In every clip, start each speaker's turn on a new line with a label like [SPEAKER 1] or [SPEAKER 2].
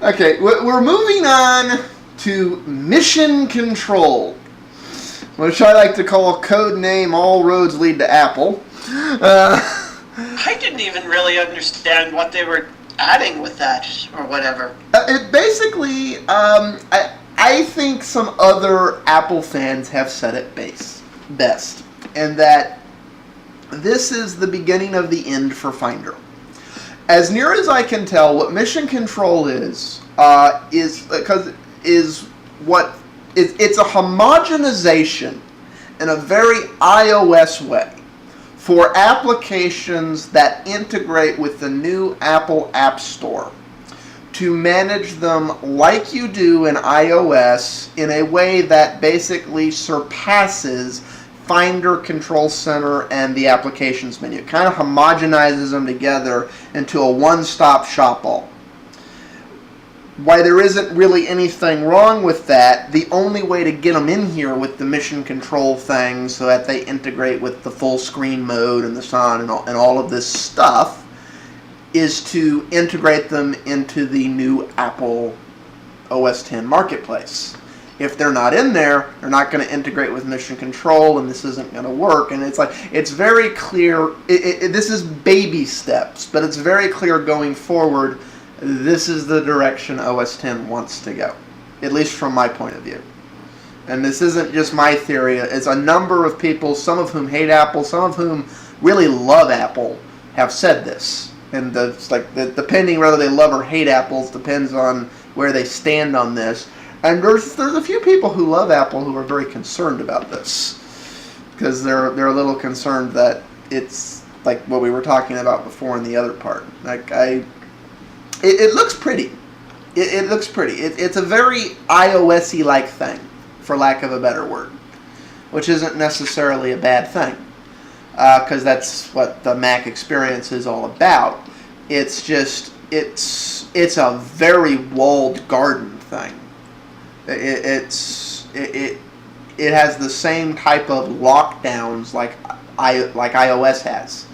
[SPEAKER 1] Okay, we're moving on to Mission Control, which I like to call code name All Roads Lead to Apple.
[SPEAKER 2] I didn't even really understand what they were adding with that, or whatever.
[SPEAKER 1] It basically, I think some other Apple fans have said it best, and that this is the beginning of the end for Finder. As near as I can tell, what Mission Control is a homogenization in a very iOS way for applications that integrate with the new Apple App Store to manage them like you do in iOS in a way that basically surpasses Finder, Control Center, and the applications menu. It kind of homogenizes them together into a one-stop shop all. Why there isn't really anything wrong with that, the only way to get them in here with the Mission Control thing so that they integrate with the full screen mode and the sun and all of this stuff is to integrate them into the new Apple OS X marketplace. If they're not in there, they're not going to integrate with Mission Control, and this isn't going to work. And it's very clear. This is baby steps, but it's very clear going forward. This is the direction OS X wants to go, at least from my point of view. And this isn't just my theory. It's a number of people, some of whom hate Apple, some of whom really love Apple, have said this. And depending whether they love or hate Apples depends on where they stand on this. And there's a few people who love Apple who are very concerned about this, because they're a little concerned that it's like what we were talking about before in the other part. It looks pretty. It looks pretty. It's a very iOS-y like thing, for lack of a better word, which isn't necessarily a bad thing, because that's what the Mac experience is all about. It's just it's a very walled garden thing. It has the same type of lockdowns like iOS has,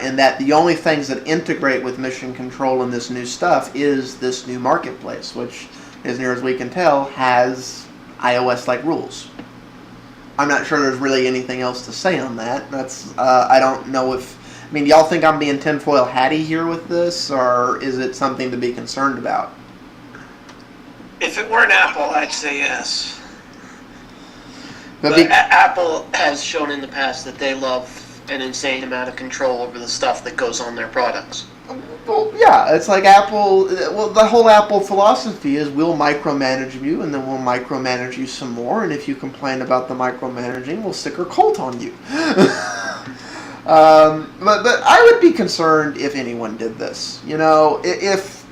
[SPEAKER 1] in that the only things that integrate with Mission Control and this new stuff is this new marketplace, which, as near as we can tell, has iOS-like rules. I'm not sure there's really anything else to say on that. I don't know if... I mean, do y'all think I'm being tinfoil hatty here with this, or is it something to be concerned about?
[SPEAKER 2] If it were an Apple, I'd say yes.
[SPEAKER 1] But
[SPEAKER 2] Apple has shown in the past that they love an insane amount of control over the stuff that goes on their products.
[SPEAKER 1] Well, yeah, it's like Apple. Well, the whole Apple philosophy is we'll micromanage you, and then we'll micromanage you some more. And if you complain about the micromanaging, we'll stick our Colt on you. But I would be concerned if anyone did this. You know, if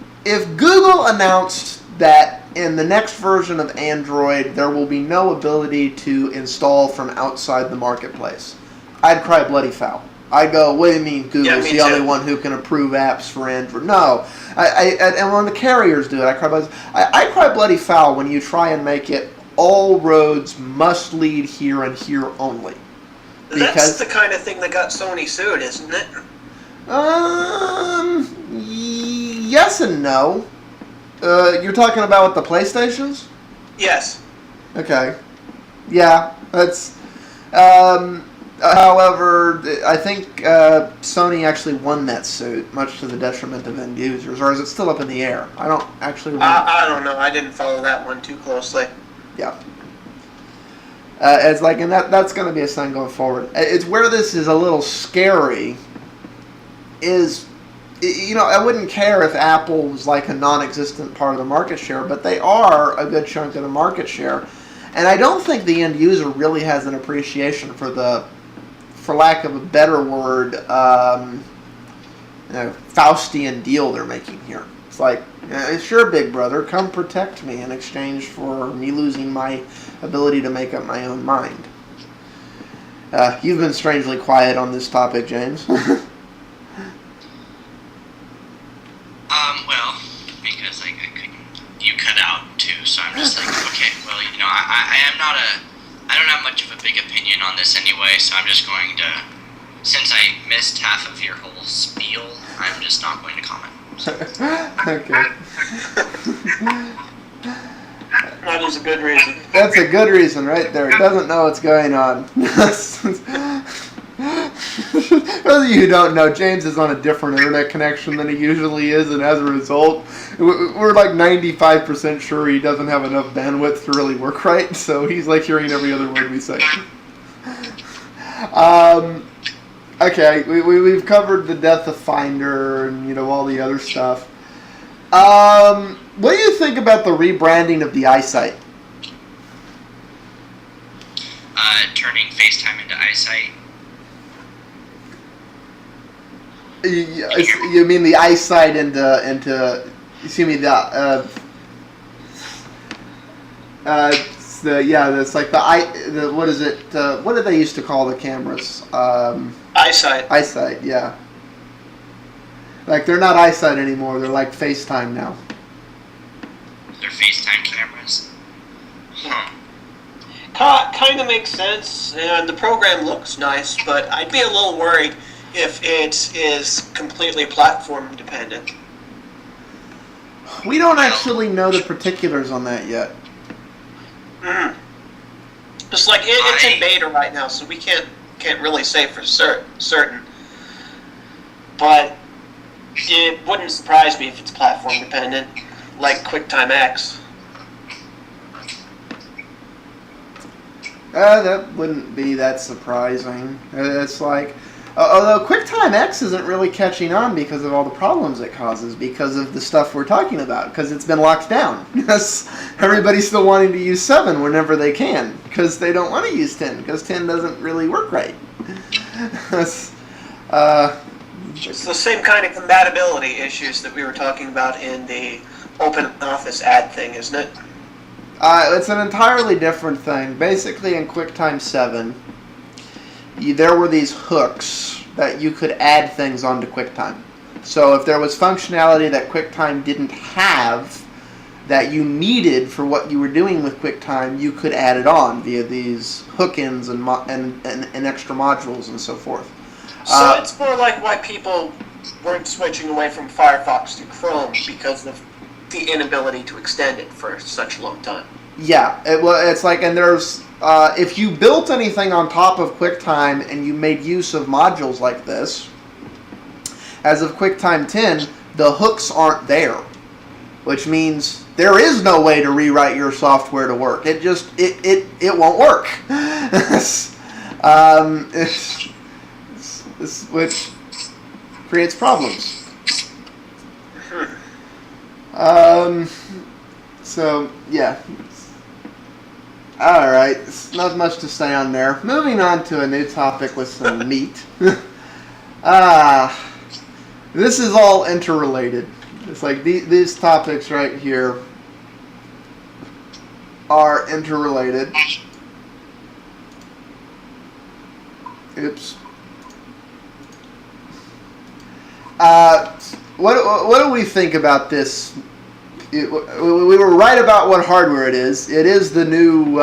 [SPEAKER 1] Google announced that in the next version of Android there will be no ability to install from outside the marketplace, I'd cry bloody foul. I'd go, what do you mean Google's the only one who can approve apps for Android? No. And when the carriers do it, I cry bloody foul when you try and make it all roads must lead here and here only.
[SPEAKER 2] That's the kind of thing that got Sony sued, isn't it?
[SPEAKER 1] Yes and no. You're talking about with the PlayStations?
[SPEAKER 2] Yes.
[SPEAKER 1] Okay. Yeah, that's... however, I think Sony actually won that suit, much to the detriment of end users. Or is it still up in the air? I don't actually remember.
[SPEAKER 2] I don't know. I didn't follow that one too closely.
[SPEAKER 1] Yeah. It's like, and that's going to be a sign going forward. It's where this is a little scary is... You know, I wouldn't care if Apple was like a non-existent part of the market share, but they are a good chunk of the market share. And I don't think the end user really has an appreciation for lack of a better word, Faustian deal they're making here. It's like, sure, big brother, come protect me in exchange for me losing my ability to make up my own mind. You've been strangely quiet on this topic, James.
[SPEAKER 3] Well, because I couldn't, you cut out too, so I'm just like, okay, well, you know, I don't have much of a big opinion on this anyway, so I'm just going to, since I missed half of your whole spiel, I'm just not going to comment.
[SPEAKER 1] Okay.
[SPEAKER 2] That is a good reason.
[SPEAKER 1] That's a good reason right there. It doesn't know what's going on. For those of you who don't know, James is on a different internet connection than he usually is, and as a result, we're like 95% sure he doesn't have enough bandwidth to really work right, so he's like hearing every other word we say. Okay, we've covered the death of Finder and, all the other stuff. What do you think about the rebranding of the iSight?
[SPEAKER 3] Turning FaceTime into iSight.
[SPEAKER 1] You mean the iSight into excuse me, it's like the what is it? What did they used to call the cameras?
[SPEAKER 2] iSight.
[SPEAKER 1] iSight, yeah. Like they're not iSight anymore. They're like FaceTime now.
[SPEAKER 3] They're FaceTime cameras. Huh.
[SPEAKER 2] Kind of makes sense, and the program looks nice, but I'd be a little worried if it is completely platform dependent.
[SPEAKER 1] We don't actually know the particulars on that yet.
[SPEAKER 2] Just like it's in beta right now, so we can't really say for certain. But it wouldn't surprise me if it's platform dependent, like QuickTime X.
[SPEAKER 1] That wouldn't be that surprising. It's like, although QuickTime X isn't really catching on because of all the problems it causes, because of the stuff we're talking about, because it's been locked down. Everybody's still wanting to use 7 whenever they can, because they don't want to use 10, because 10 doesn't really work right.
[SPEAKER 2] It's the same kind of compatibility issues that we were talking about in the Open Office ad thing, isn't it?
[SPEAKER 1] It's an entirely different thing. Basically, in QuickTime 7, there were these hooks that you could add things onto QuickTime. So if there was functionality that QuickTime didn't have that you needed for what you were doing with QuickTime, you could add it on via these hook-ins and extra modules and so forth.
[SPEAKER 2] So it's more like why people weren't switching away from Firefox to Chrome, because of the inability to extend it for such a long time.
[SPEAKER 1] Yeah, it's like, and there's, if you built anything on top of QuickTime and you made use of modules like this, as of QuickTime 10, the hooks aren't there, which means there is no way to rewrite your software to work. It just, it won't work. Which creates problems. So, yeah. Alright, not much to say on there. Moving on to a new topic with some meat. This is all interrelated. It's like these topics right here are interrelated. Oops. What do we think about this? We were right about what hardware it is. It is the new